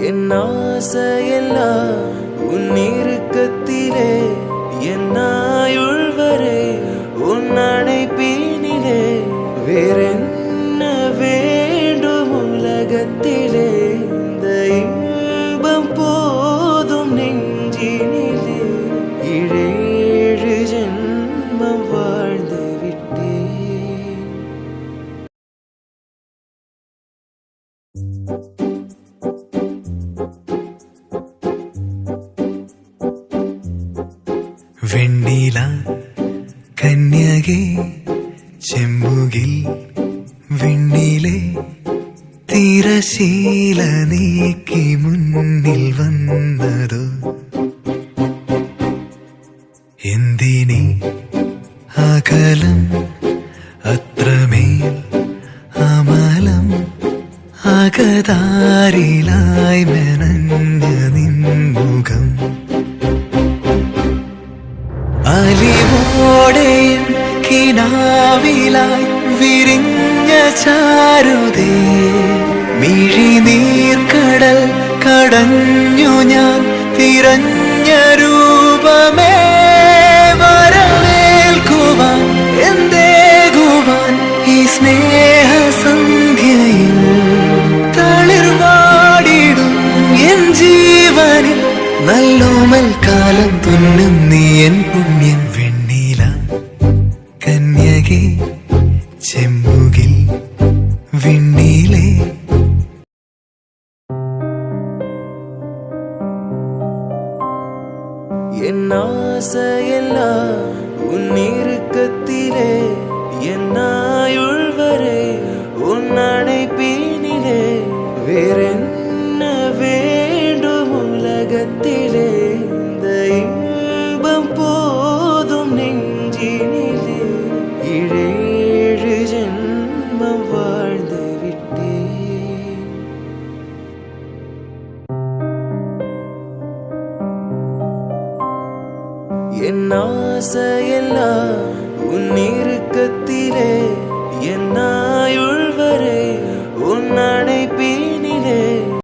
என் ஆசையெல்லாம் உன் இறுக்கத்திலே என் ஆயுள் வரை உன் அணைப்பினிலே வேறென்ன வேண்டும் உலகத்திலே இந்த இன்பம் போதும் நெஞ்சினிலே ஏழு ஜென்மம் வாழ்ந்து விட்டேன். വെണ്ണില കന്യകെ ചെമ്പുകിൽ വിണ്ണിലെ തിരശീല നീക്കി മുന്നിൽ വന്നതോ എന്തിനി അകലം അത്രമേൽ അമലം അകതാരിലായി മെനഞ്ഞ നിൻമുഖം അലിവോടെ കിനാവിലായി വിരിഞ്ഞ ചാരുതേ മിഴിനീർക്കടൽ കടഞ്ഞു ഞാൻ തിരഞ്ഞ രൂപമേ വരവേൽക്കുവാൻ എന്തേകുവാൻ ഈ സ്നേഹസന്ധ്യയിൽ തളിർവാടിടും എൻ ജീവനിൽ നല്ലോമൽ കാലം തുന്നും നീ എൻ പുണ്യൻ. വെണ്ണില കന്യകെ ചെമ്പുകിൽ വിണ്ണിലെ என் ஆசையெல்லாம் உன் இறுக்கத்திலே என் ஆயுள் வரை உன் அணைப்பினிலே வேறென்ன வேண்டும் உலகத்திலே இந்த இன்பம் போதும் நெஞ்சினிலே ஏழு ஜென்மம் வாழ்ந்து விட்டேன். என் ஆசையெல்லாம் உன் இறுக்கத்திலே என் ஆயுள் வரை உன் அணைப்பினிலே